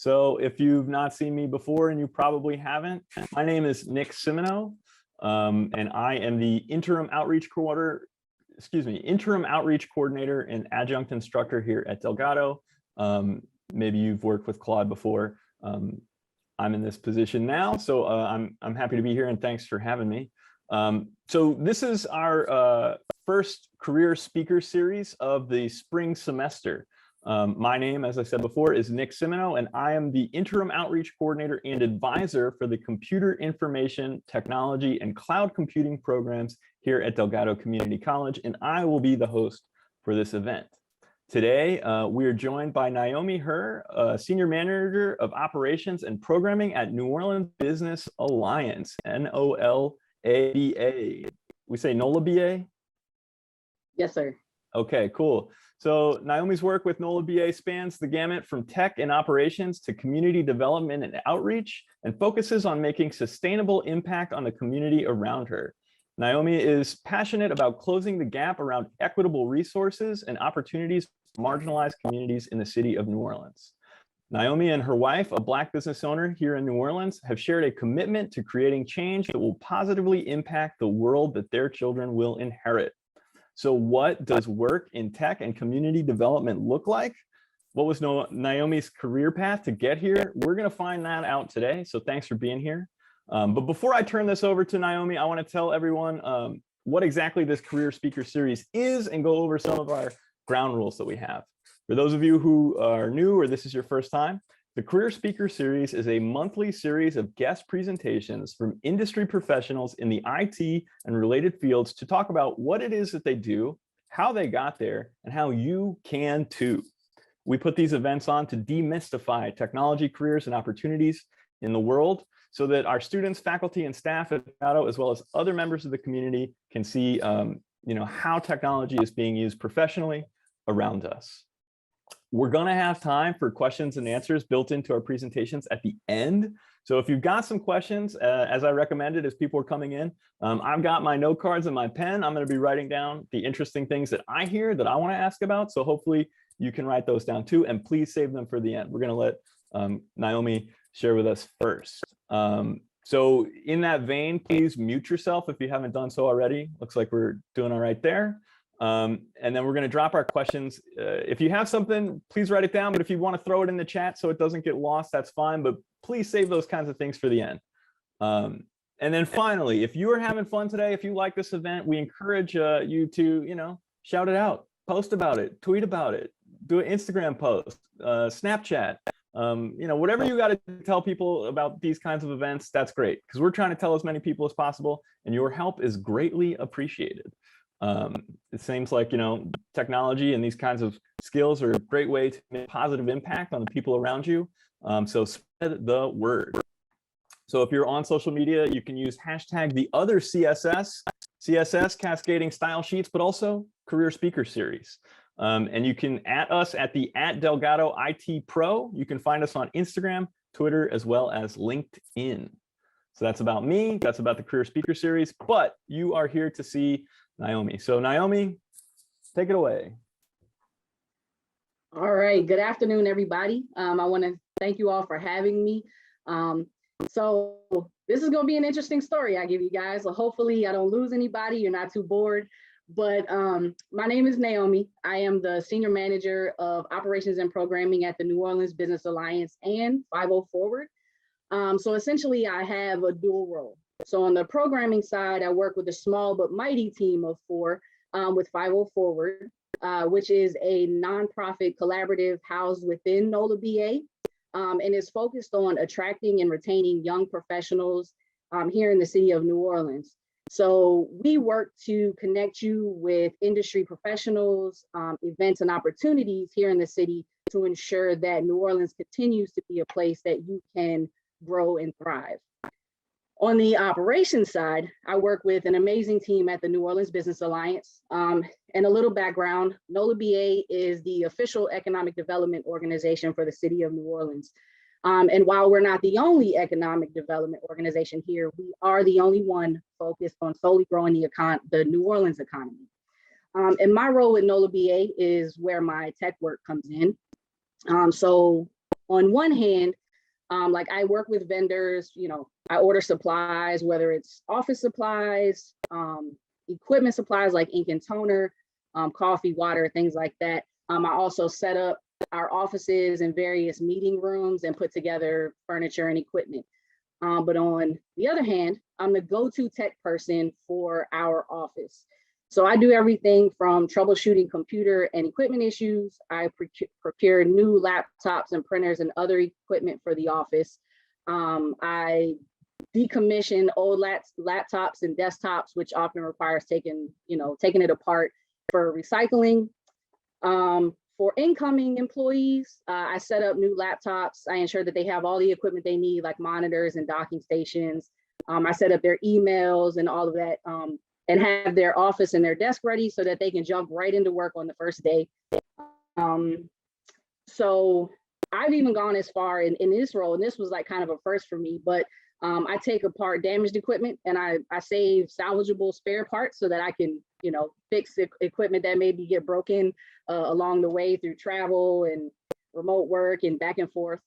So if you've not seen me before, and you probably haven't, my name is Nick Simino, and I am the interim outreach coordinator and adjunct instructor here at Delgado. Maybe you've worked with Claude before. I'm in this position now, so I'm happy to be here, and thanks for having me. So this is our first career speaker series of the spring semester. My name, as I said before, is Nick Simino, and I am the interim outreach coordinator and advisor for the computer information technology and cloud computing programs here at Delgado Community College, and I will be the host for this event. Today, we are joined by Naomi Herr, Senior Manager of Operations and Programming at New Orleans Business Alliance, NOLABA. We say NOLABA? Yes, sir. Okay, cool. So Naomi's work with NOLABA spans the gamut from tech and operations to community development and outreach, and focuses on making sustainable impact on the community around her. Naomi is passionate about closing the gap around equitable resources and opportunities for marginalized communities in the city of New Orleans. Naomi and her wife, a Black business owner here in New Orleans, have shared a commitment to creating change that will positively impact the world that their children will inherit. So what does work in tech and community development look like? What was Naomi's career path to get here? We're going to find that out today. So thanks for being here. But before I turn this over to Naomi, I want to tell everyone what exactly this career speaker series is and go over some of our ground rules that we have. For those of you who are new or this is your first time, the Career Speaker Series is a monthly series of guest presentations from industry professionals in the IT and related fields to talk about what it is that they do, how they got there, and how you can too. We put these events on to demystify technology careers and opportunities in the world so that our students, faculty, and staff at Delgado, as well as other members of the community, can see how technology is being used professionally around us. We're going to have time for questions and answers built into our presentations at the end. So if you've got some questions, as I recommended as people are coming in, I've got my note cards and my pen. I'm going to be writing down the interesting things that I hear that I want to ask about. So hopefully you can write those down too, and please save them for the end. We're going to let Naomi share with us first. So in that vein, please mute yourself if you haven't done so already. Looks like we're doing all right there. And then we're going to drop our questions. If you have something, please write it down. But if you want to throw it in the chat so it doesn't get lost, that's fine. But please save those kinds of things for the end. And then finally, if you are having fun today, if you like this event, we encourage you to, shout it out, post about it, tweet about it, do an Instagram post, Snapchat. Whatever you got to tell people about these kinds of events, that's great, because we're trying to tell as many people as possible, and your help is greatly appreciated. It seems like, technology and these kinds of skills are a great way to make a positive impact on the people around you. So spread the word. So if you're on social media, you can use hashtag the other CSS cascading style sheets, but also career speaker series. And you can @ us at the @Delgado IT Pro. You can find us on Instagram, Twitter, as well as LinkedIn. So that's about me. That's about the career speaker series. But you are here to see Naomi. So Naomi, take it away. All right. Good afternoon, everybody. I want to thank you all for having me. So this is going to be an interesting story I give you guys. So hopefully I don't lose anybody. You're not too bored. But my name is Naomi. I am the Senior Manager of Operations and Programming at the New Orleans Business Alliance and 50 Forward. So essentially, I have a dual role. So on the programming side, I work with a small but mighty team of 4 with 50 Forward, which is a nonprofit collaborative housed within NOLABA, and is focused on attracting and retaining young professionals here in the city of New Orleans. So we work to connect you with industry professionals, events and opportunities here in the city to ensure that New Orleans continues to be a place that you can grow and thrive. On the operations side, I work with an amazing team at the New Orleans Business Alliance. And a little background, NOLABA is the official economic development organization for the city of New Orleans. And while we're not the only economic development organization here, we are the only one focused on solely growing the New Orleans economy. And my role with NOLABA is where my tech work comes in. So on one hand, like I work with vendors, you know, I order supplies, whether it's office supplies, equipment supplies like ink and toner, coffee, water, things like that. I also set up our offices and various meeting rooms and put together furniture and equipment. But on the other hand, I'm the go-to tech person for our office. So I do everything from troubleshooting computer and equipment issues. I procure new laptops and printers and other equipment for the office. I decommission old laptops and desktops, which often requires taking it apart for recycling. For incoming employees, I set up new laptops. I ensure that they have all the equipment they need, like monitors and docking stations. I set up their emails and all of that, and have their office and their desk ready so that they can jump right into work on the first day. So I've even gone as far in this role, and this was like kind of a first for me, but I take apart damaged equipment and I save salvageable spare parts so that I can, you know, fix equipment that maybe get broken along the way through travel and remote work and back and forth.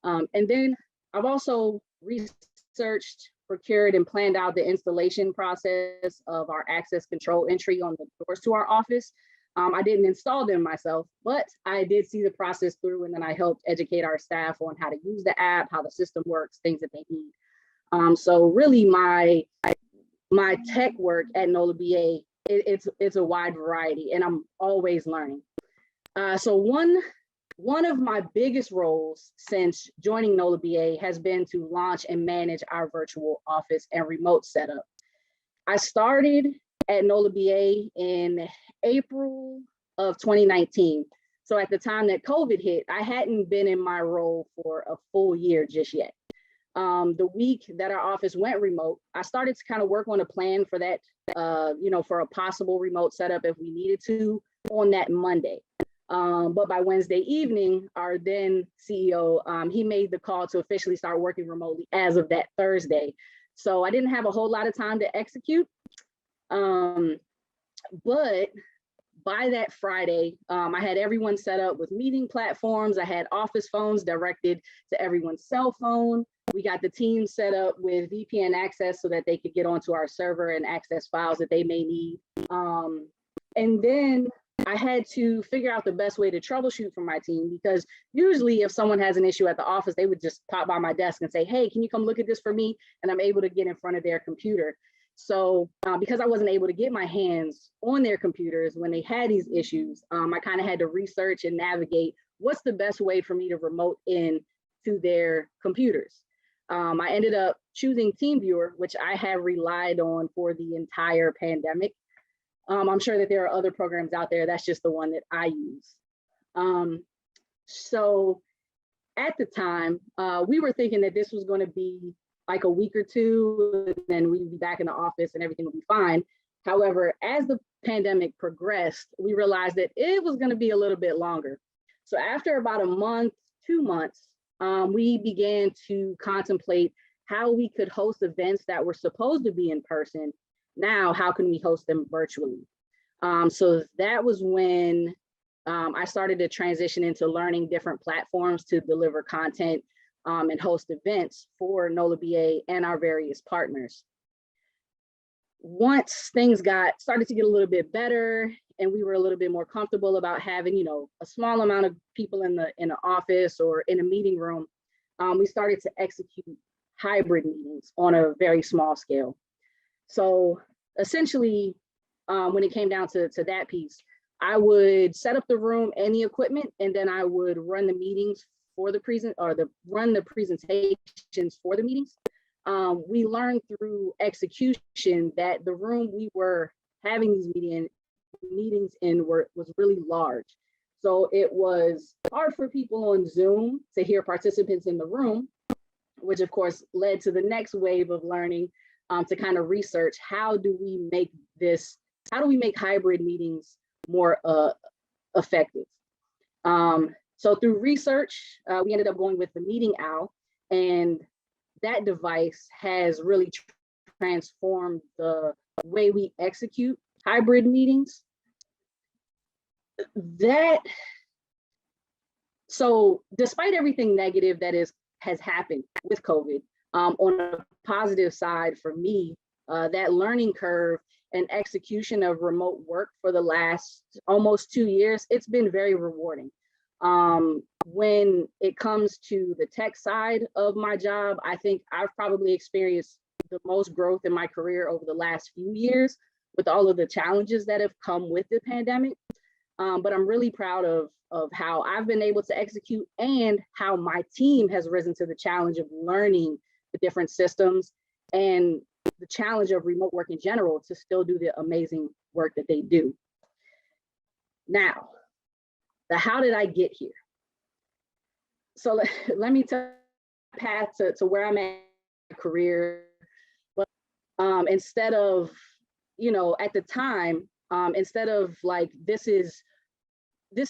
And then I've also researched, procured, and planned out the installation process of our access control entry on the doors to our office. I didn't install them myself, but I did see the process through, and then I helped educate our staff on how to use the app, how the system works, things that they need. So really my tech work at NOLABA, it's a wide variety, and I'm always learning. So one of my biggest roles since joining NOLABA has been to launch and manage our virtual office and remote setup. I started at NOLABA in April of 2019. So at the time that COVID hit, I hadn't been in my role for a full year just yet. The week that our office went remote, I started to kind of work on a plan for that, for a possible remote setup if we needed to on that Monday. But by Wednesday evening, our then CEO, he made the call to officially start working remotely as of that Thursday. So I didn't have a whole lot of time to execute. But by that Friday, I had everyone set up with meeting platforms. I had office phones directed to everyone's cell phone. We got the team set up with VPN access so that they could get onto our server and access files that they may need. And then I had to figure out the best way to troubleshoot for my team, because usually if someone has an issue at the office, they would just pop by my desk and say, hey, can you come look at this for me? And I'm able to get in front of their computer. So because I wasn't able to get my hands on their computers when they had these issues, I kind of had to research and navigate what's the best way for me to remote in to their computers. I ended up choosing TeamViewer, which I have relied on for the entire pandemic. I'm sure that there are other programs out there. That's just the one that I use. So at the time, we were thinking that this was going to be like a week or two, and then we'd be back in the office and everything would be fine. However, as the pandemic progressed, we realized that it was going to be a little bit longer. So after about a month, 2 months, we began to contemplate how we could host events that were supposed to be in person. Now, how can we host them virtually? So that was when I started to transition into learning different platforms to deliver content and host events for NOLABA and our various partners. Once things started to get a little bit better and we were a little bit more comfortable about having, a small amount of people in the office or in a meeting room, we started to execute hybrid meetings on a very small scale. So essentially, when it came down to that piece, I would set up the room and the equipment, and then I would run the meetings for the run the presentations for the meetings. We learned through execution that the room we were having these meetings in was really large. So it was hard for people on Zoom to hear participants in the room, which of course led to the next wave of learning to kind of research how do we make hybrid meetings more effective. So through research, we ended up going with the Meeting Owl, and that device has really transformed the way we execute hybrid meetings. That So despite everything negative that has happened with COVID, on a positive side for me, that learning curve and execution of remote work for the last almost 2 years, it's been very rewarding. When it comes to the tech side of my job, I think I've probably experienced the most growth in my career over the last few years with all of the challenges that have come with the pandemic. But I'm really proud of how I've been able to execute and how my team has risen to the challenge of learning the different systems and the challenge of remote work in general to still do the amazing work that they do. Now, how did I get here? So let me tell you the path to where I'm at in my career. But instead of, at the time, instead of like, this is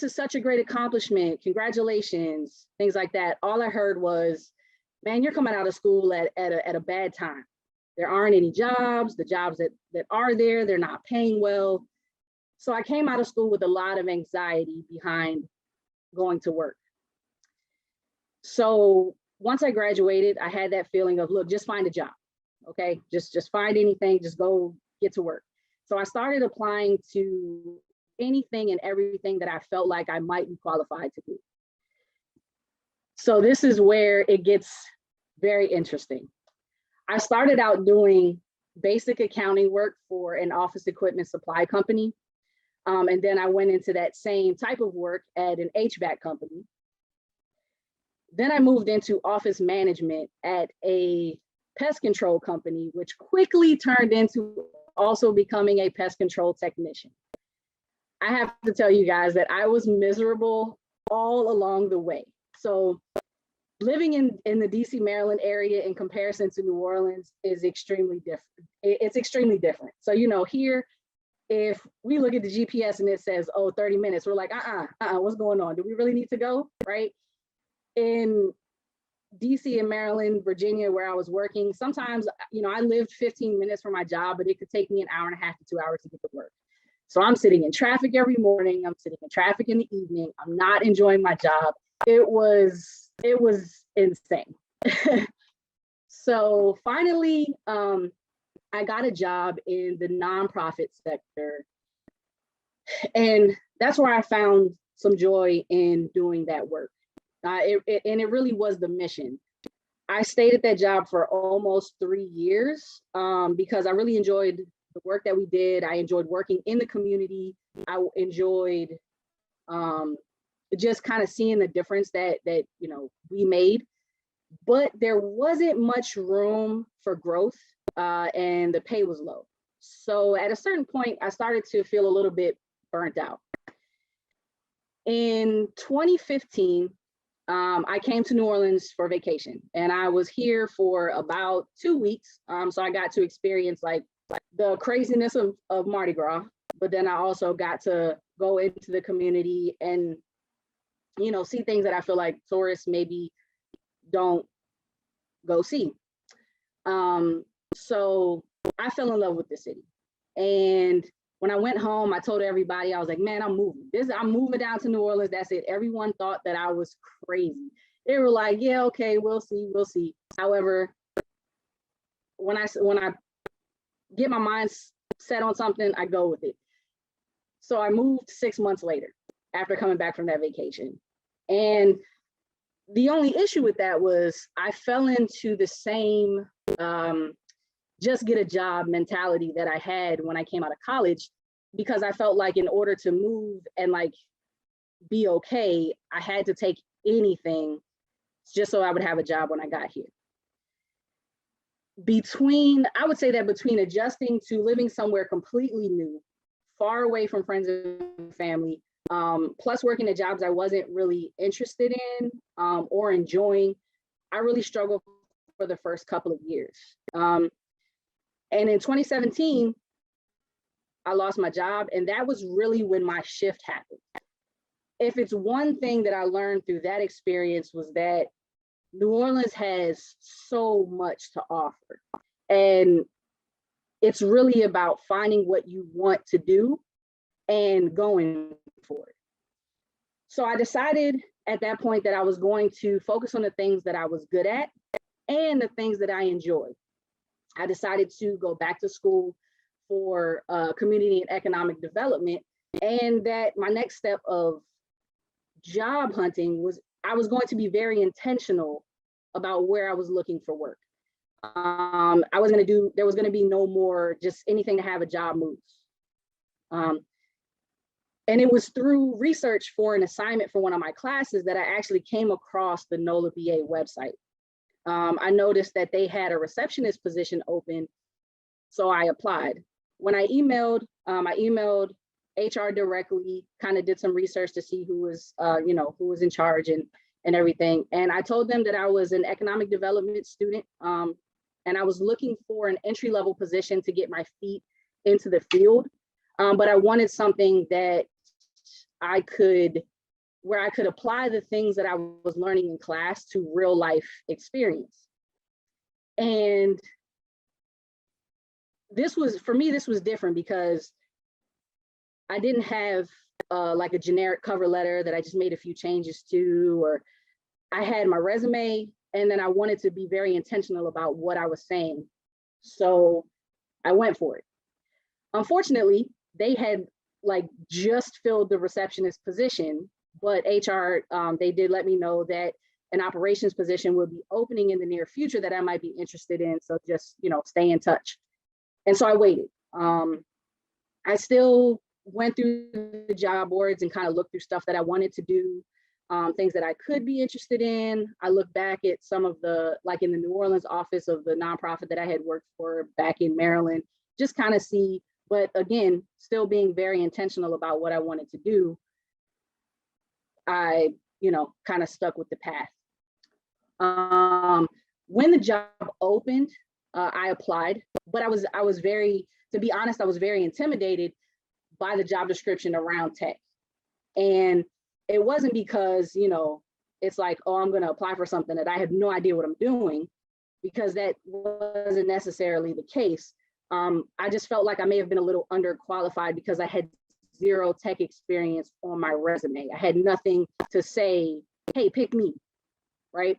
such a great accomplishment, congratulations, things like that, all I heard was, man, you're coming out of school at a bad time. There aren't any jobs. The jobs that are there, they're not paying well. So I came out of school with a lot of anxiety behind going to work. So once I graduated, I had that feeling of, look, just find a job, okay? Just find anything, just go get to work. So I started applying to anything and everything that I felt like I might be qualified to do. So this is where it gets very interesting. I started out doing basic accounting work for an office equipment supply company. And then I went into that same type of work at an HVAC company. Then I moved into office management at a pest control company, which quickly turned into also becoming a pest control technician. I have to tell you guys that I was miserable all along the way. So living in the DC, Maryland area in comparison to New Orleans is extremely different. It's extremely different. So, here, if we look at the GPS and it says, oh, 30 minutes, we're like, what's going on? Do we really need to go, right? In DC and Maryland, Virginia, where I was working, sometimes, I lived 15 minutes from my job, but it could take me an hour and a half to 2 hours to get to work. So I'm sitting in traffic every morning. I'm sitting in traffic in the evening. I'm not enjoying my job. It was insane. So finally, I got a job in the nonprofit sector. And that's where I found some joy in doing that work. And it really was the mission. I stayed at that job for almost 3 years because I really enjoyed the work that we did. I enjoyed working in the community. I enjoyed just kind of seeing the difference that we made. But there wasn't much room for growth and the pay was low. So at a certain point, I started to feel a little bit burnt out. In 2015, I came to New Orleans for vacation and I was here for about 2 weeks. So I got to experience like the craziness of Mardi Gras, but then I also got to go into the community and, see things that I feel like tourists maybe don't go see. So I fell in love with the city. And when I went home, I told everybody, I was like, man, I'm moving down to New Orleans. That's it. Everyone thought that I was crazy. They were like, yeah, okay, we'll see. However, when I get my mind set on something, I go with it. So I moved 6 months later after coming back from that vacation. And the only issue with that was I fell into the same just get a job mentality that I had when I came out of college, because I felt like in order to move and like be okay, I had to take anything just so I would have a job when I got here. I would say that between adjusting to living somewhere completely new, far away from friends and family, plus working at jobs I wasn't really interested in or enjoying, I really struggled for the first couple of years. And in 2017, I lost my job, and that was really when my shift happened. If it's one thing that I learned through that experience was that New Orleans has so much to offer, and it's really about finding what you want to do and going for it. So I decided at that point that I was going to focus on the things that I was good at and the things that I enjoyed. I decided to go back to school for community and economic development, and that my next step of job hunting was I was going to be very intentional about where I was looking for work. There was going to be no more just anything to have a job moves. And it was through research for an assignment for one of my classes that I actually came across the NOLABA website. I noticed that they had a receptionist position open, so I applied. When I emailed HR directly, kind of did some research to see who was in charge and everything. And I told them that I was an economic development student, and I was looking for an entry-level position to get my feet into the field. But I wanted something that where I could apply the things that I was learning in class to real life experience. And for me, this was different because I didn't have like a generic cover letter that I just made a few changes to, or I had my resume, and then I wanted to be very intentional about what I was saying. So I went for it. Unfortunately, they had like just filled the receptionist position, but HR, they did let me know that an operations position would be opening in the near future that I might be interested in. So just, stay in touch. And so I waited. I still went through the job boards and kind of looked through stuff that I wanted to do, things that I could be interested in. I looked back at some of like in the New Orleans office of the nonprofit that I had worked for back in Maryland, just kind of see, but again, still being very intentional about what I wanted to do. I, kind of stuck with the path. When the job opened, I applied, but I was very, to be honest, I was very intimidated by the job description around tech. And it wasn't because, it's like, oh, I'm going to apply for something that I have no idea what I'm doing, because that wasn't necessarily the case. I just felt like I may have been a little underqualified because I had zero tech experience on my resume. I had nothing to say, hey, pick me, right?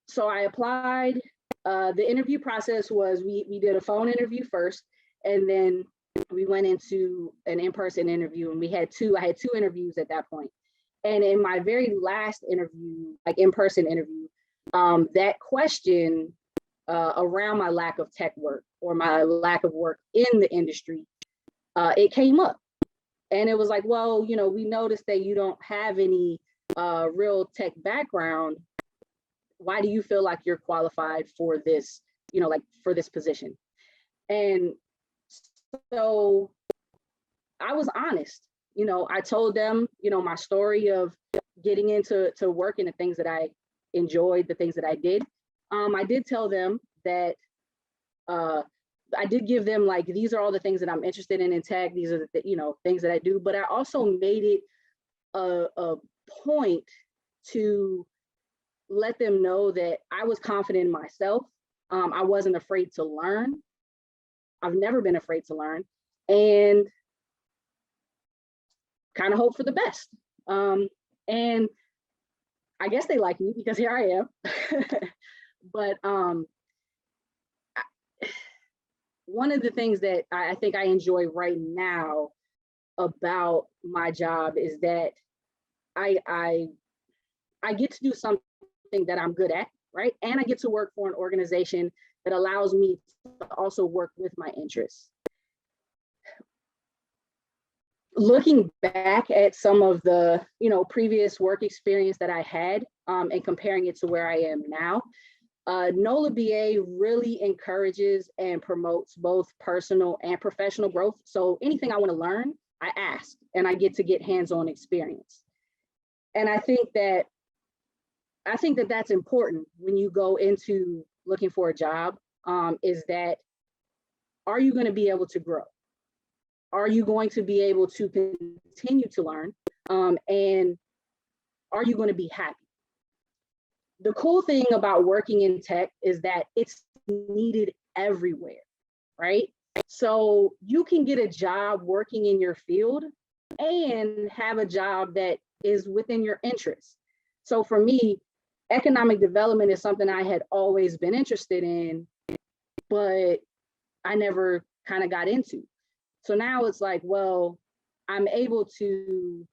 So I applied. The interview process was we did a phone interview first, and then we went into an in-person interview, and I had two interviews at that point. And in my very last interview, like in-person interview, that question around my lack of tech work or my lack of work in the industry, it came up. And it was like, well, we noticed that you don't have any real tech background. Why do you feel like you're qualified for this, like for this position? And so I was honest. I told them, my story of getting into work and the things that I enjoyed, the things that I did. I did tell them that I did give them like, these are all the things that I'm interested in tech. These are the things that I do. But I also made it a point to let them know that I was confident in myself. I wasn't afraid to learn. I've never been afraid to learn, and kind of hope for the best. And I guess they like me because here I am. But one of the things that I think I enjoy right now about my job is that I get to do something that I'm good at, right? And I get to work for an organization that allows me to also work with my interests. Looking back at some of the previous work experience that I had and comparing it to where I am now, NOLABA really encourages and promotes both personal and professional growth. So anything I want to learn, I ask, and I get to get hands-on experience. And I think that that's important when you go into looking for a job, is that, are you going to be able to grow? Are you going to be able to continue to learn? And are you going to be happy? The cool thing about working in tech is that it's needed everywhere, right? So you can get a job working in your field and have a job that is within your interests. So for me, economic development is something I had always been interested in, but I never kind of got into. So now it's like, well, I'm able to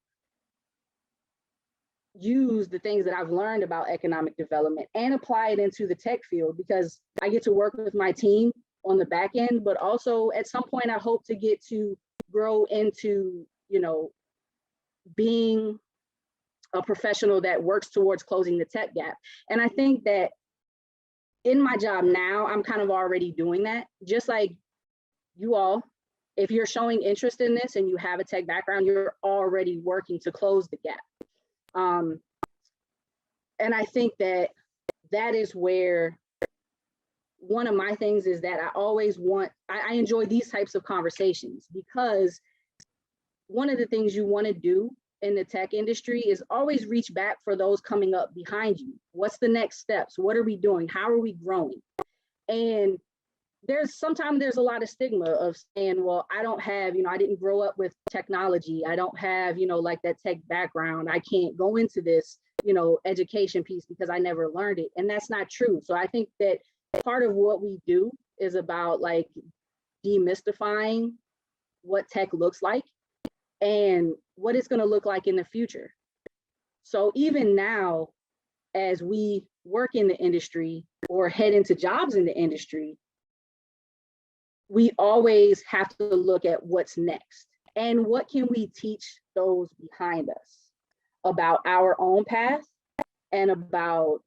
use the things that I've learned about economic development and apply it into the tech field, because I get to work with my team on the back end, but also at some point I hope to get to grow into, you know, being a professional that works towards closing the tech gap. And I think that in my job now, I'm kind of already doing that. Just like you all, if you're showing interest in this and you have a tech background, you're already working to close the gap. And I think that that is where one of my things is that I always want, I enjoy these types of conversations, because one of the things you want to do in the tech industry is always reach back for those coming up behind you. What's the next steps? What are we doing? How are we growing? And sometimes there's a lot of stigma of saying, well, I don't have, you know, I didn't grow up with technology. I don't have, you know, like that tech background. I can't go into this, you know, education piece because I never learned it. And that's not true. So I think that part of what we do is about like demystifying what tech looks like and what it's going to look like in the future. So even now, as we work in the industry or head into jobs in the industry, we always have to look at what's next and what can we teach those behind us about our own path and about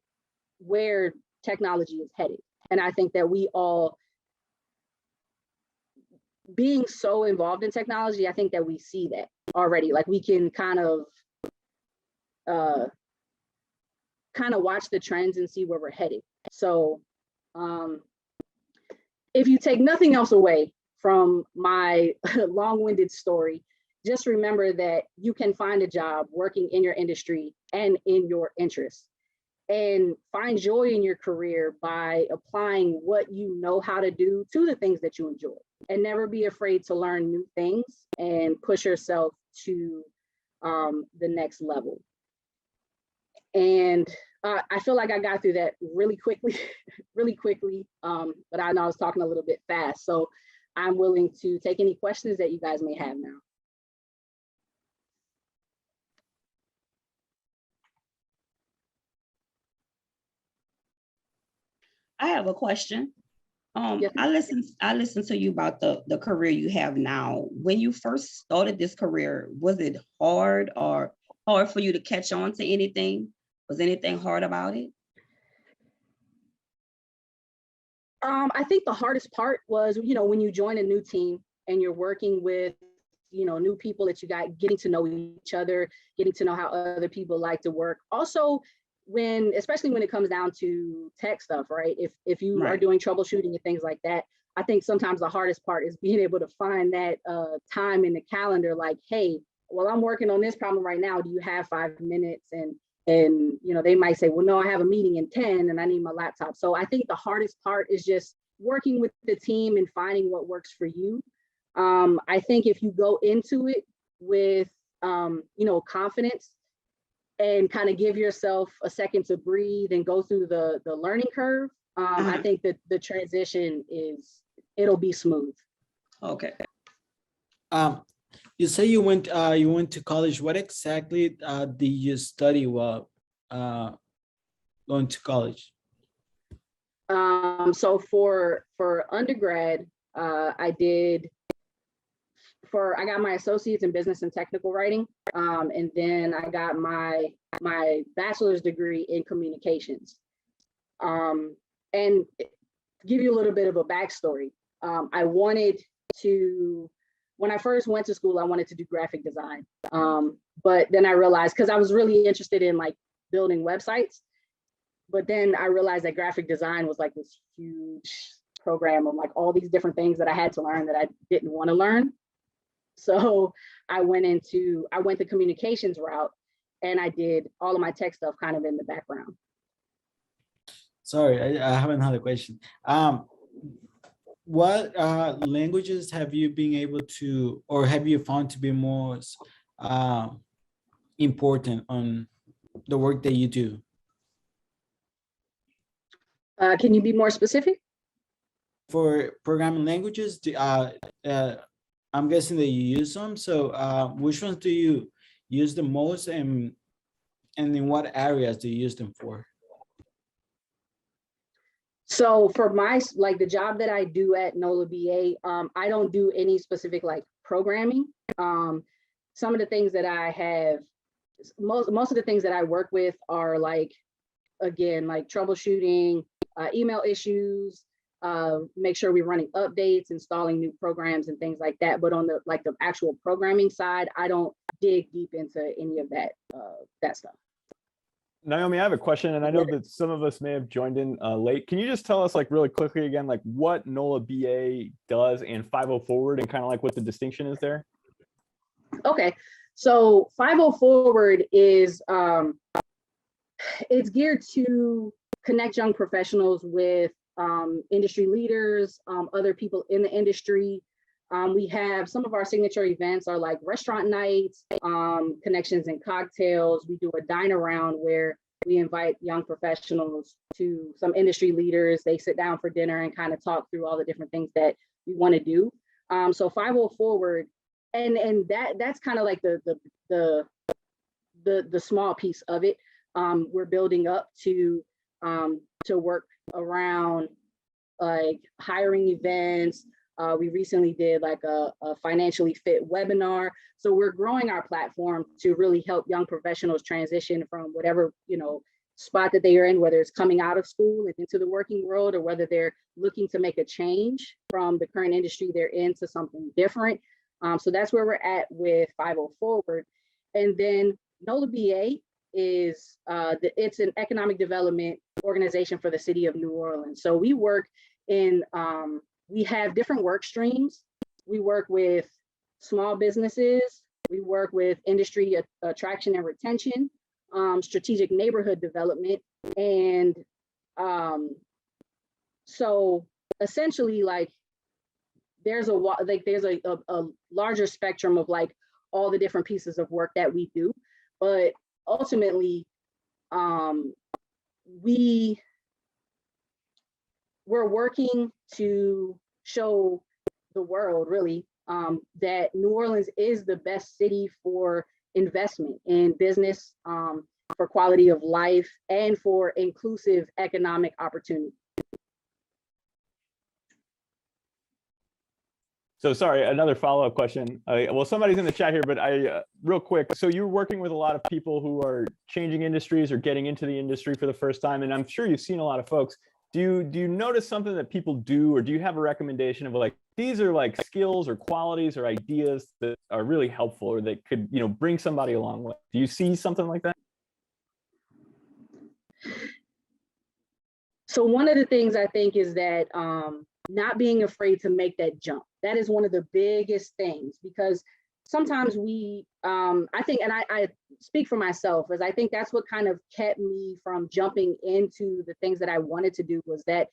where technology is headed. And I think that we all, being so involved in technology, I think that we see that already. Like we can kind of watch the trends and see where we're headed. So if you take nothing else away from my long-winded story, just remember that you can find a job working in your industry and in your interests, and find joy in your career by applying what you know how to do to the things that you enjoy, and never be afraid to learn new things and push yourself to the next level. And I feel like I got through that really quickly, but I know I was talking a little bit fast. So I'm willing to take any questions that you guys may have now. I have a question. Yes. I listened to you about the career you have now. When you first started this career, was it hard or hard for you to catch on to anything? Was anything hard about it? I think the hardest part was, you know, when you join a new team and you're working with, you know, new people that you got, getting to know each other, getting to know how other people like to work. Also, especially when it comes down to tech stuff, right? If you are doing troubleshooting and things like that, I think sometimes the hardest part is being able to find that time in the calendar, like, hey, well, I'm working on this problem right now. Do you have 5 minutes? And you know, they might say, well, no, I have a meeting in 10 and I need my laptop. So I think the hardest part is just working with the team and finding what works for you. I think if you go into it with, you know, confidence and kind of give yourself a second to breathe and go through the learning curve, I think that the transition it'll be smooth. Okay. You say you went to college. What exactly did you study while going to college? So for undergrad, I got my associates in business and technical writing, and then I got my bachelor's degree in communications. And to give you a little bit of a backstory, I wanted to, when I first went to school, I wanted to do graphic design. But then I realized, because I was really interested in like building websites, but then I realized that graphic design was like this huge program of like all these different things that I had to learn that I didn't want to learn. So I went the communications route, and I did all of my tech stuff kind of in the background. Sorry, I haven't had a question. What languages have you been able to, or have you found to be important on the work that you do? Can you be more specific? For programming languages, I'm guessing that you use them. So which ones do you use the most, and in what areas do you use them for? So for like the job that I do at NOLABA, I don't do any specific like programming. Some of the things that I have, most of the things that I work with are like, again, like troubleshooting, email issues, make sure we're running updates, installing new programs and things like that. But on the like the actual programming side, I don't dig deep into any of that stuff. Naomi, I have a question, and I know that some of us may have joined in late. Can you just tell us like really quickly again, like what NOLABA does and 5.0 Forward, and kind of like what the distinction is there? Okay, so 5.0 Forward is it's geared to connect young professionals with industry leaders, other people in the industry. We have some of our signature events are like restaurant nights, connections and cocktails. We do a dine around where we invite young professionals to some industry leaders. They sit down for dinner and kind of talk through all the different things that we want to do. So 5.0 Forward, and that's kind of like the small piece of it. We're building up to work around like hiring events. We recently did like a financially fit webinar. So we're growing our platform to really help young professionals transition from whatever, spot that they are in, whether it's coming out of school and into the working world, or whether they're looking to make a change from the current industry they're in to something different. So that's where we're at with 5.0 Forward. And then NOLABA is it's an economic development organization for the city of New Orleans. So we work in we have different work streams. We work with small businesses. We work with industry attraction and retention, strategic neighborhood development. And so essentially like there's a larger spectrum of like all the different pieces of work that we do. But ultimately, we're working to show the world really that New Orleans is the best city for investment in business, for quality of life, and for inclusive economic opportunity. So sorry, another follow-up question. Well, somebody's in the chat here, but real quick. So you're working with a lot of people who are changing industries or getting into the industry for the first time, and I'm sure you've seen a lot of folks. Do you notice something that people do, or do you have a recommendation of like, these are like skills or qualities or ideas that are really helpful or that could, bring somebody along with? Do you see something like that? So one of the things I think is that not being afraid to make that jump. That is one of the biggest things, because sometimes I think, and I speak for myself, as I think that's what kind of kept me from jumping into the things that I wanted to do, was that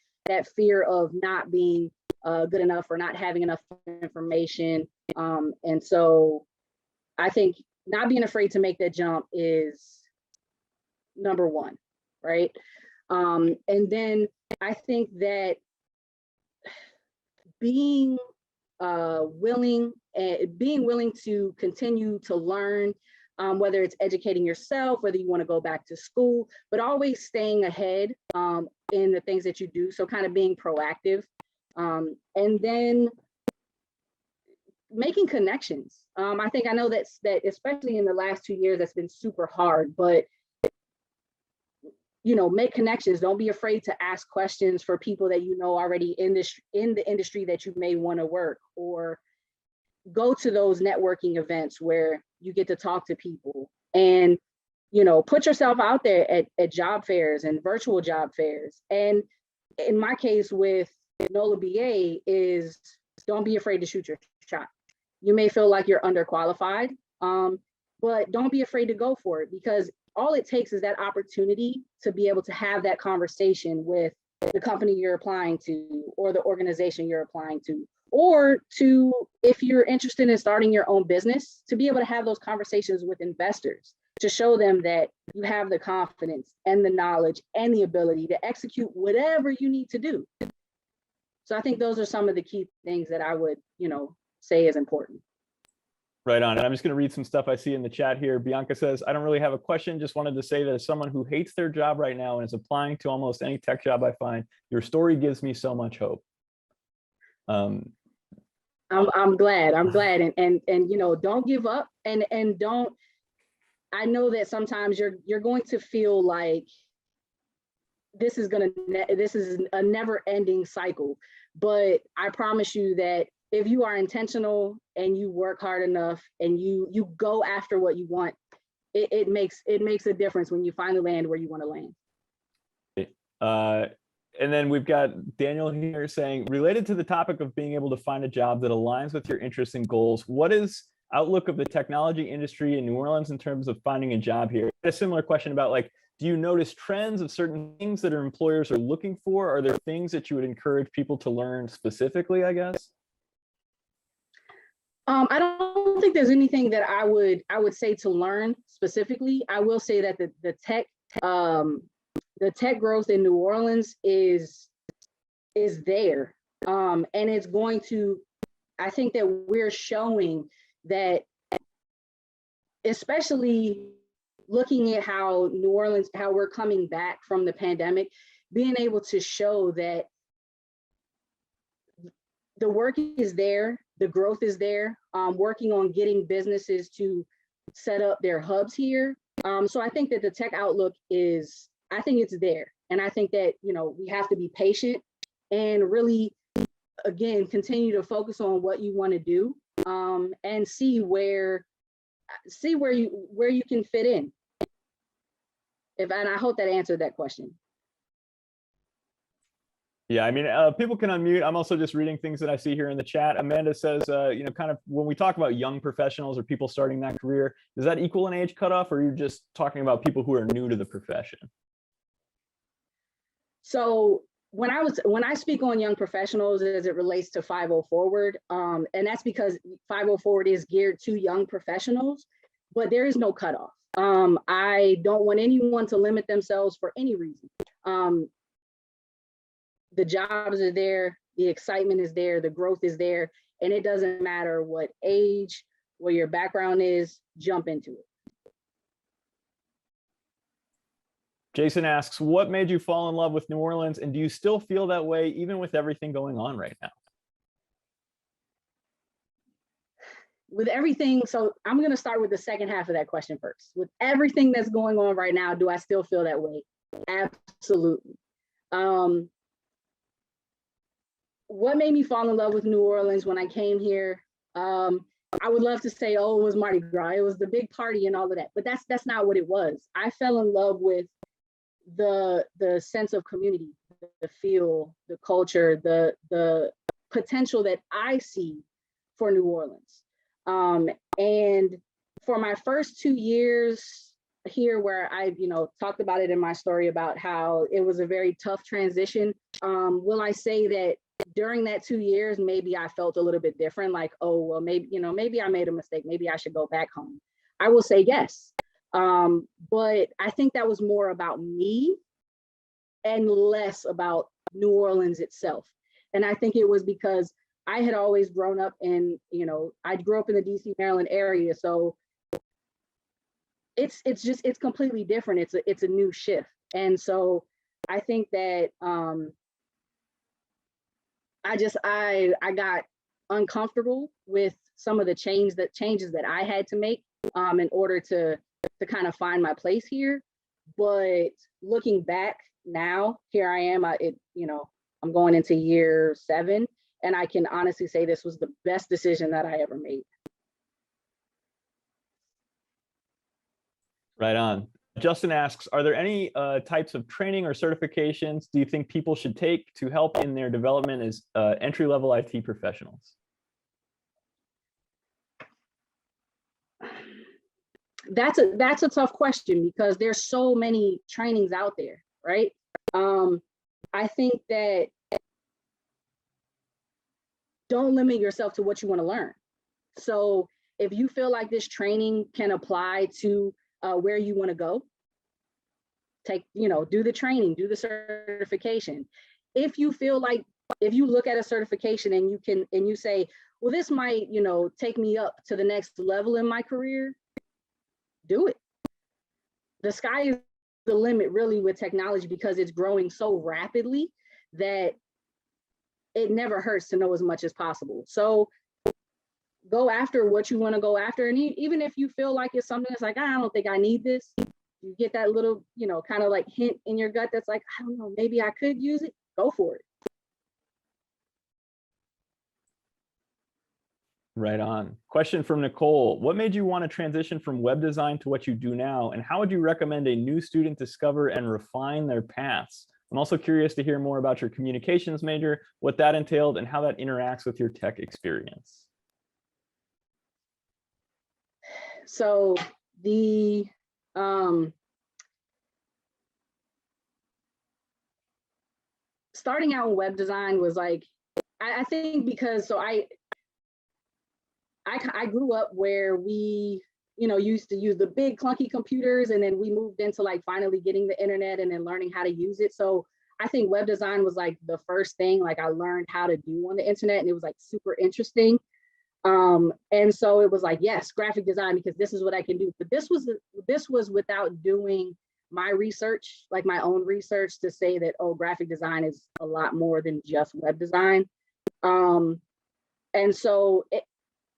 fear of not being good enough or not having enough information. And so I think not being afraid to make that jump is number one, right? And then I think that being willing to continue to learn, whether it's educating yourself, whether you want to go back to school, but always staying ahead in the things that you do. So kind of being proactive, and then making connections. I know that especially in the last 2 years, that's been super hard, but make connections. Don't be afraid to ask questions for people that already in the industry that you may want to work, or go to those networking events where you get to talk to people, and put yourself out there at job fairs and virtual job fairs. And in my case with NOLABA is, don't be afraid to shoot your shot. You may feel like you're underqualified, but don't be afraid to go for it, because all it takes is that opportunity to be able to have that conversation with the company you're applying to, or the organization you're applying to, or to, if you're interested in starting your own business, to be able to have those conversations with investors, to show them that you have the confidence and the knowledge and the ability to execute whatever you need to do. So I think those are some of the key things that I would, say is important. Right on. And I'm just going to read some stuff I see in the chat here. Bianca says, I don't really have a question. Just wanted to say that as someone who hates their job right now and is applying to almost any tech job I find, your story gives me so much hope. I'm glad. And don't give up and don't, I know that sometimes you're going to feel like this is a never ending cycle, but I promise you that if you are intentional and you work hard enough and you go after what you want, it makes a difference when you finally land where you want to land. And then we've got Daniel here saying, related to the topic of being able to find a job that aligns with your interests and goals, what is outlook of the technology industry in New Orleans in terms of finding a job here? A similar question about, like, do you notice trends of certain things that our employers are looking for? Are there things that you would encourage people to learn specifically, I guess? I don't think there's anything that I would say to learn specifically. I will say that the tech growth in New Orleans is there, and it's going to. I think that we're showing that, especially looking at how New Orleans, how we're coming back from the pandemic, being able to show that the work is there, the growth is there, working on getting businesses to set up their hubs here. So I think that the tech outlook is, I think it's there. And I think that, we have to be patient and really, again, continue to focus on what you want to do, and see where you can fit in. And I hope that answered that question. Yeah, I mean, people can unmute. I'm also just reading things that I see here in the chat. Amanda says, kind of when we talk about young professionals or people starting that career, does that equal an age cutoff, or are you just talking about people who are new to the profession? So when I speak on young professionals as it relates to 5.0 Forward, and that's because 5.0 Forward is geared to young professionals, but there is no cutoff. I don't want anyone to limit themselves for any reason. The jobs are there, the excitement is there, the growth is there, and it doesn't matter what age, what your background is, jump into it. Jason asks, what made you fall in love with New Orleans, and do you still feel that way even with everything going on right now? With everything, so I'm going to start with the second half of that question first. With everything that's going on right now, do I still feel that way? Absolutely. What made me fall in love with New Orleans when I came here? I would love to say, oh, it was Mardi Gras, it was the big party and all of that, but that's not what it was. I fell in love with the sense of community, the feel, the culture, the potential that I see for New Orleans. And for my first 2 years here, where I, talked about it in my story about how it was a very tough transition, will I say that during that 2 years, maybe I felt a little bit different, like, oh, well, maybe I made a mistake, maybe I should go back home? I will say yes. But I think that was more about me and less about New Orleans itself. And I think it was because I had always grown up in, I grew up in the DC, Maryland area. So it's completely different. It's a new shift. And so I think that I got uncomfortable with some of the changes that I had to make in order to kind of find my place here. But looking back now, here I am. I'm going into year 7, and I can honestly say this was the best decision that I ever made. Right on. Justin asks, are there any types of training or certifications do you think people should take to help in their development as entry-level IT professionals? That's a tough question because there's so many trainings out there, right? I think that don't limit yourself to what you want to learn. So if you feel like this training can apply to where you want to go, do the training, do the certification. If you feel like, if you look at a certification and you say, well, this might, take me up to the next level in my career, do it. The sky is the limit really with technology, because it's growing so rapidly that it never hurts to know as much as possible. So go after what you want to go after. And even if you feel like it's something that's like, I don't think I need this, you get that little, kind of like hint in your gut that's like, I don't know, maybe I could use it, go for it. Right on. Question from Nicole. What made you want to transition from web design to what you do now? And how would you recommend a new student discover and refine their paths? I'm also curious to hear more about your communications major, what that entailed, and how that interacts with your tech experience. So the starting out in web design was like, I think because I grew up where we, used to use the big clunky computers, and then we moved into like finally getting the internet and then learning how to use it. So I think web design was like the first thing like I learned how to do on the internet, and it was like super interesting. And so it was like, yes, graphic design, because this is what I can do. But this was without doing my research, like my own research, to say that, oh, graphic design is a lot more than just web design. And so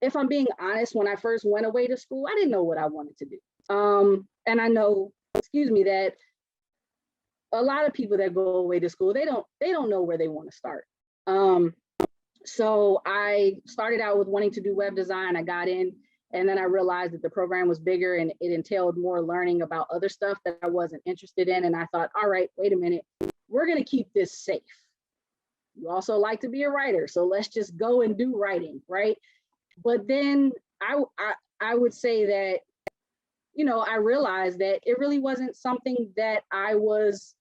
if I'm being honest, when I first went away to school, I didn't know what I wanted to do. And I know, that a lot of people that go away to school, they don't know where they want to start. So I started out with wanting to do web design. I got in, and then I realized that the program was bigger and it entailed more learning about other stuff that I wasn't interested in. And I thought, all right, wait a minute, we're going to keep this safe. You also like to be a writer, so let's just go and do writing, right? But then I would say that, I realized that it really wasn't something that I was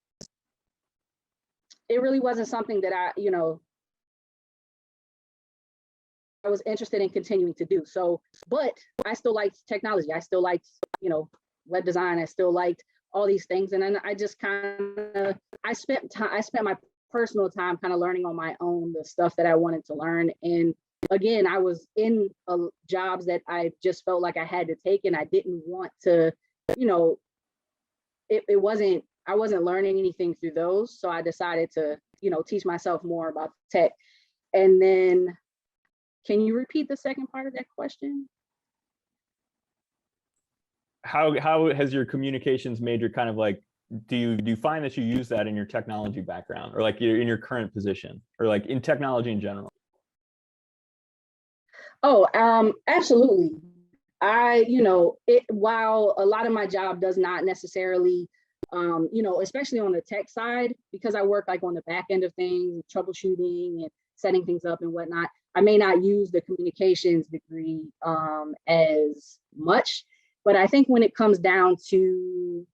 interested in continuing to do. So, but I still liked technology. I still liked, web design. I still liked all these things. And then I just I spent my personal time kind of learning on my own the stuff that I wanted to learn. And again, I was in jobs that I just felt like I had to take, and I didn't want to, I wasn't learning anything through those. So I decided to, teach myself more about tech. And then, can you repeat the second part of that question? How has your communications major kind of like, do you find that you use that in your technology background, or like in your current position, or like in technology in general? Oh, absolutely. While a lot of my job does not necessarily, especially on the tech side, because I work like on the back end of things, troubleshooting and setting things up and whatnot, I may not use the communications degree as much. But I think when it comes down to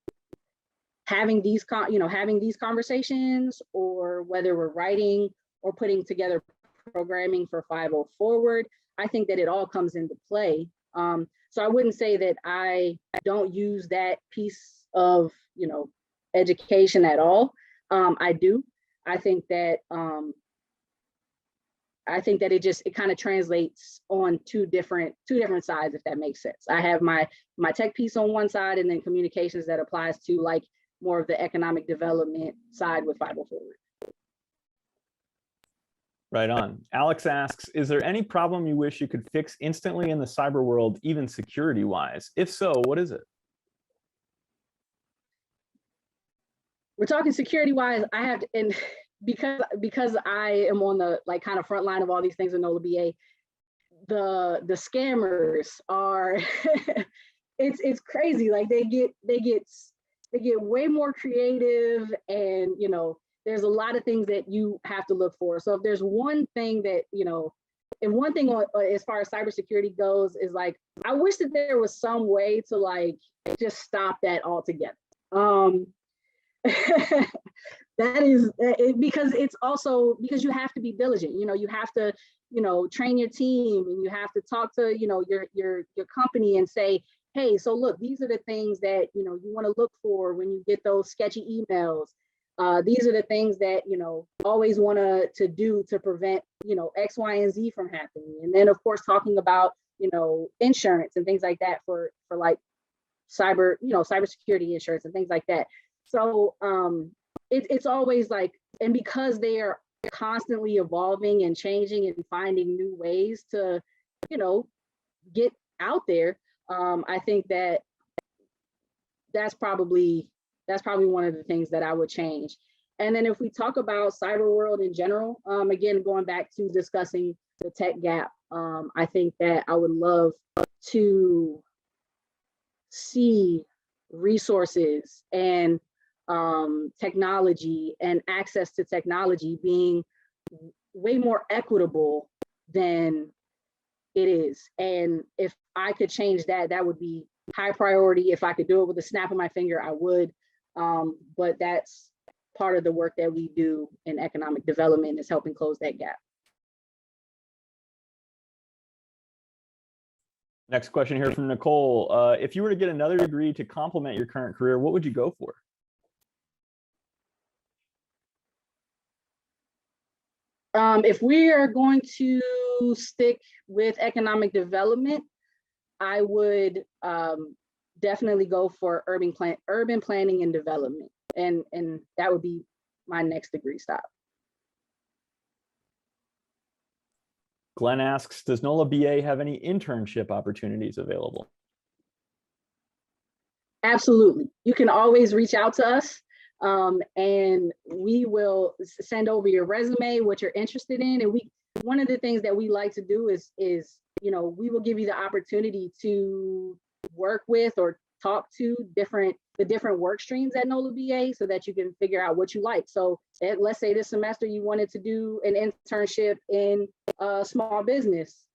having these conversations, or whether we're writing or putting together programming for 5.0 Forward, I think that it all comes into play. So I wouldn't say that I don't use that piece of, education at all. I do. I think that it kind of translates on two different sides, if that makes sense. I have my tech piece on one side, and then communications that applies to like more of the economic development side with 5.0 Forward. Right on. Alex asks, is there any problem you wish you could fix instantly in the cyber world, even security-wise? If so, what is it? We're talking security-wise, I have to, and because I am on the like kind of front line of all these things in NOLA BA, the scammers are it's crazy. Like they get way more creative, and there's a lot of things that you have to look for. So if there's one thing that, and one thing as far as cybersecurity goes is like, I wish that there was some way to like just stop that altogether. That is because it's also because you have to be diligent. You have to, train your team, and you have to talk to, your company and say, hey, so look, these are the things that, you want to look for when you get those sketchy emails. These are the things that, always want to do to prevent, X, Y, and Z from happening. And then, of course, talking about, insurance and things like that for like cybersecurity insurance and things like that. So it's always like, and because they are constantly evolving and changing and finding new ways to, get out there, I think that that's probably one of the things that I would change. And then if we talk about cyber world in general, again, going back to discussing the tech gap, I think that I would love to see resources and technology and access to technology being way more equitable than it is. And if I could change that, that would be high priority. If I could do it with a snap of my finger, I would. But that's part of the work that we do in economic development, is helping close that gap. Next question here from Nicole. If you were to get another degree to complement your current career, what would you go for? If we are going to stick with economic development, I would definitely go for urban planning and development, and that would be my next degree stop. Glenn asks, does NOLA BA have any internship opportunities available? Absolutely. You can always reach out to us, and we will send over your resume, what you're interested in. And one of the things that we like to do is we will give you the opportunity to work with or talk to the different work streams at NOLA BA, so that you can figure out what you like. So let's say this semester you wanted to do an internship in small business.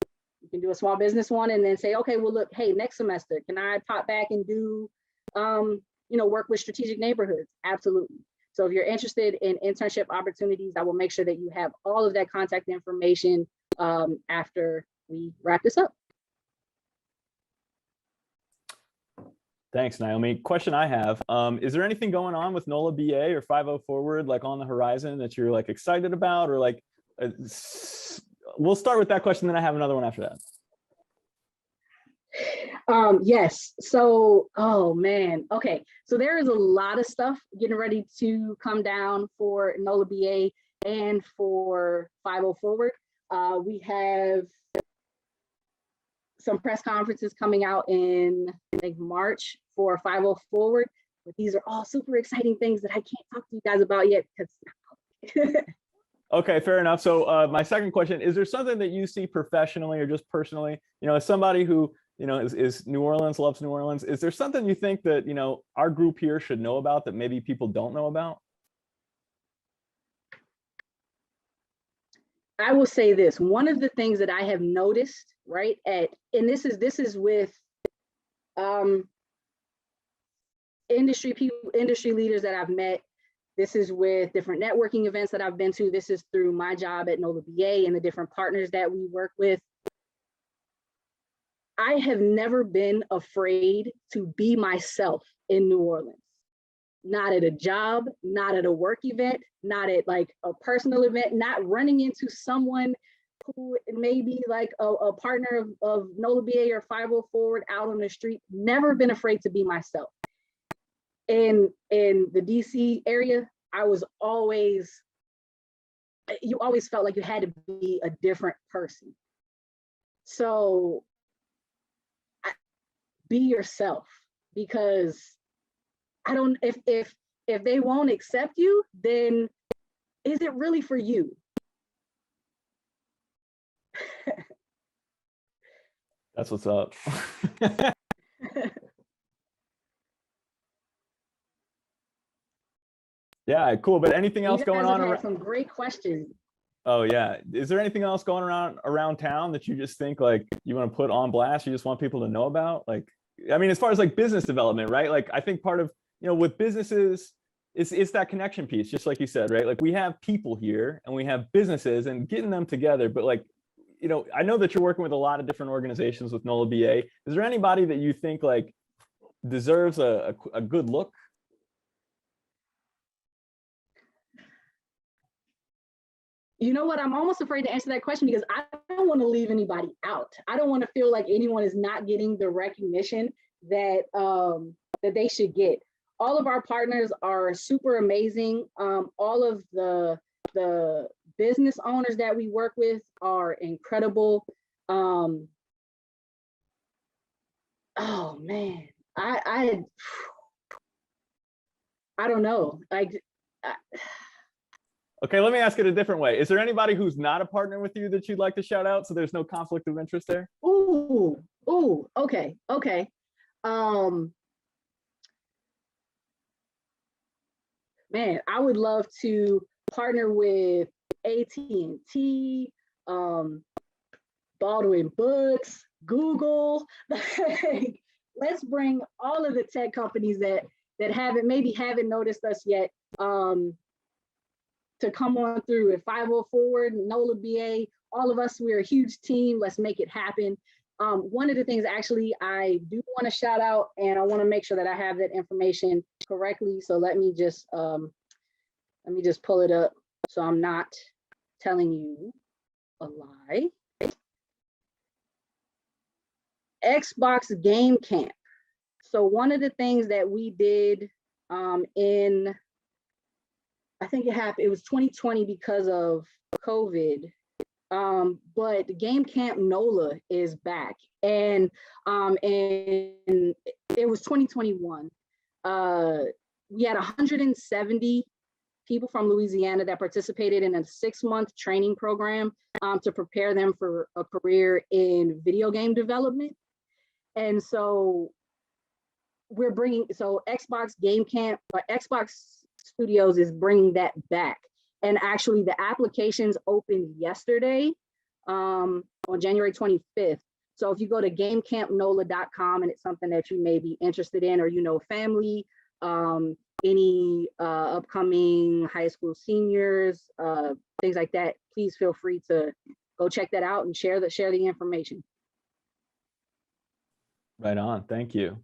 You can do a small business one and then say, okay, well, look, hey, next semester, can I pop back and do, work with strategic neighborhoods? Absolutely. So if you're interested in internship opportunities, I will make sure that you have all of that contact information after we wrap this up. Thanks, Naomi. Question I have, is there anything going on with NOLA BA or 50 Forward, like on the horizon, that you're like excited about, or like, we'll start with that question, then I have another one after that. Yes. So, oh man. Okay. So there is a lot of stuff getting ready to come down for NOLA BA and for 50 Forward. We have some press conferences coming out in like March for 50 Forward, but these are all super exciting things that I can't talk to you guys about yet because. Okay, fair enough. So my second question, is there something that you see professionally or just personally, as somebody who, is New Orleans, loves New Orleans, is there something you think that, our group here should know about that maybe people don't know about? I will say this, one of the things that I have noticed, right, and this is with industry leaders that I've met. This is with different networking events that I've been to. This is through my job at NOLA BA and the different partners that we work with. I have never been afraid to be myself in New Orleans. Not at a job, not at a work event, not at like a personal event, not running into someone who may be like a partner of NOLA BA or 50 Forward out on the street. Never been afraid to be myself. In the DC area, you always felt like you had to be a different person. So be yourself, because if they won't accept you, then is it really for you? That's what's up. Yeah, cool. But anything else going on? Had some great questions. Oh yeah. Is there anything else going around town that you just think like you want to put on blast? You just want people to know about? Like, I mean, as far as like business development, right? Like, I think part of, with businesses, it's that connection piece, just like you said, right? Like we have people here and we have businesses and getting them together, but like, you know, I know that you're working with a lot of different organizations with NOLA BA. Is there anybody that you think like deserves a good look? You know what? I'm almost afraid to answer that question because I don't want to leave anybody out. I don't want to feel like anyone is not getting the recognition that that they should get. All of our partners are super amazing. All of the business owners that we work with are incredible. Oh man, I don't know. Okay, let me ask it a different way. Is there anybody who's not a partner with you that you'd like to shout out so there's no conflict of interest there? Ooh, okay. Man, I would love to partner with AT&T, Baldwin Books, Google. Let's bring all of the tech companies that maybe haven't noticed us yet to come on through at 504, NOLA BA, all of us, we're a huge team. Let's make it happen. One of the things actually I do want to shout out, and I want to make sure that I have that information correctly. So let me just pull it up so I'm not telling you a lie. Xbox Game Camp. So one of the things that we did in, I think it was 2020 because of COVID. But Game Camp NOLA is back, and it was 2021. We had 170 people from Louisiana that participated in a 6-month training program to prepare them for a career in video game development. And so Xbox Game Camp, Xbox Studios is bringing that back. And actually the applications opened yesterday on January 25th. So if you go to gamecampnola.com and it's something that you may be interested in, or you know family, any upcoming high school seniors, things like that, please feel free to go check that out and share the information. Right on, thank you.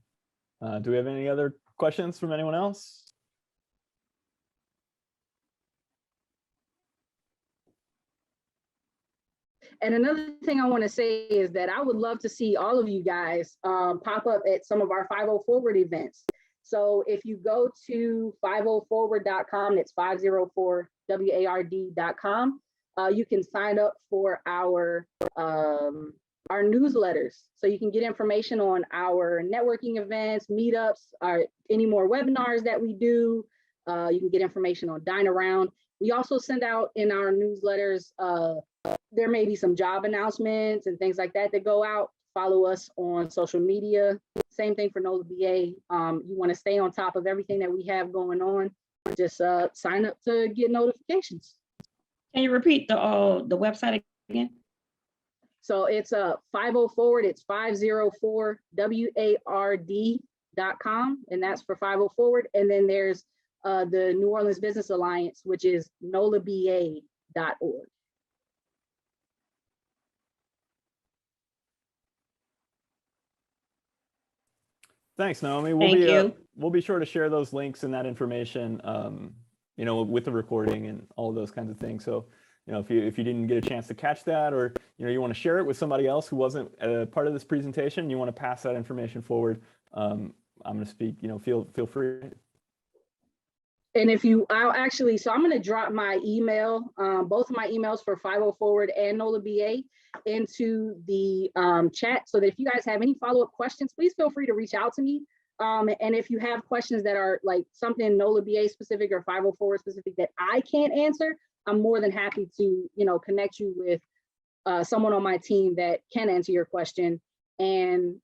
Do we have any other questions from anyone else? And another thing I want to say is that I would love to see all of you guys pop up at some of our 50 Forward events. So if you go to 50forward.com, it's 504ward.com, you can sign up for our newsletters. So you can get information on our networking events, meetups, or any more webinars that we do. You can get information on Dine Around. We also send out in our newsletters, there may be some job announcements and things like that that go out. Follow us on social media. Same thing for NOLA BA. You want to stay on top of everything that we have going on. Just sign up to get notifications. Can you repeat the website again? So it's 50 Forward. It's 504ward.com, and that's for 50 Forward. And then there's the New Orleans Business Alliance, which is nolaba.org. Thanks, Naomi. We'll be sure to share those links and that information, you know, with the recording and all of those kinds of things. So, you know, if you didn't get a chance to catch that, or you know, you want to share it with somebody else who wasn't part of this presentation, you want to pass that information forward. I'm going to speak. You know, feel free. And if you, so I'm going to drop my email, both of my emails for 50 Forward and NOLA BA into the chat, so that if you guys have any follow-up questions, please feel free to reach out to me. And if you have questions that are like something NOLA BA specific or 50 Forward specific that I can't answer, I'm more than happy to, you know, connect you with someone on my team that can answer your question. And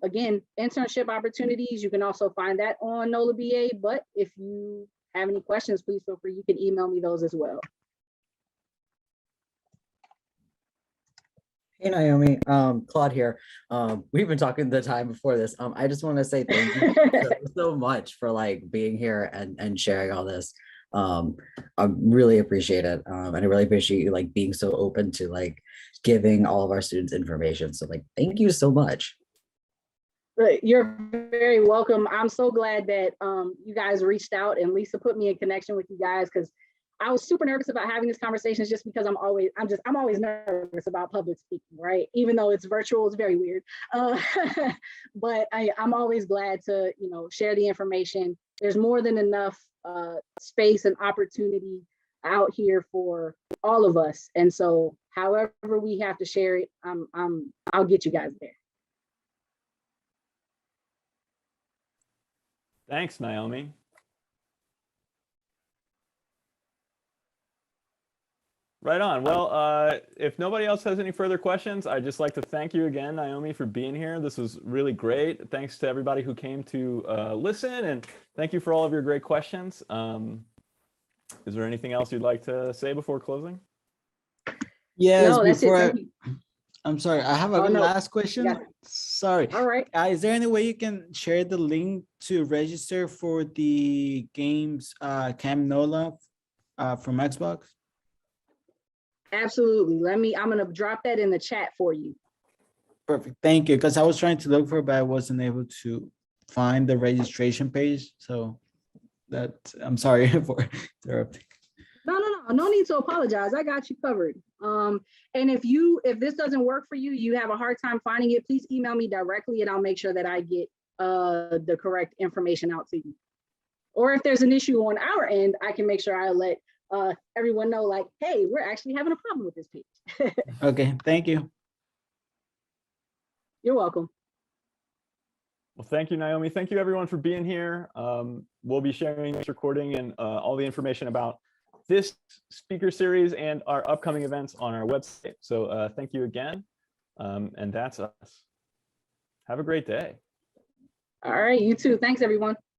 again, internship opportunities, you can also find that on NOLA BA. But if you have any questions, please feel free. You can email me those as well. Hey Naomi, Claude here. We've been talking the time before this. I just want to say thank you so much for like being here and sharing all this. I really appreciate it. And I really appreciate you like being so open to like giving all of our students information. So like, thank you so much. But you're very welcome. I'm so glad that you guys reached out and Lisa put me in connection with you guys, because I was super nervous about having this conversation just because I'm always nervous about public speaking, right? Even though it's virtual, it's very weird. But I'm always glad to, share the information. There's more than enough space and opportunity out here for all of us. And so however we have to share it, I'll get you guys there. Thanks, Naomi. Right on. Well, if nobody else has any further questions, I'd just like to thank you again, Naomi, for being here. This was really great. Thanks to everybody who came to listen, and thank you for all of your great questions. Is there anything else you'd like to say before closing? Yes, No, that's it. before Thank you. I'm sorry, I have a Oh, no. last question. Yeah. Sorry. All right. Is there any way you can share the link to register for the games Camp Nola from Xbox? Absolutely. I'm going to drop that in the chat for you. Perfect. Thank you. Because I was trying to look for it, but I wasn't able to find the registration page. So I'm sorry for interrupting. No need to apologize. I got you covered. And if this doesn't work for you, you have a hard time finding it, please email me directly and I'll make sure that I get the correct information out to you. Or if there's an issue on our end, I can make sure I let everyone know, like, hey, we're actually having a problem with this page. Okay, thank you. You're welcome. Well, thank you, Naomi. Thank you, everyone, for being here. We'll be sharing this recording and all the information about this speaker series and our upcoming events on our website. So thank you again. And that's us. Have a great day. All right, you too. Thanks, everyone.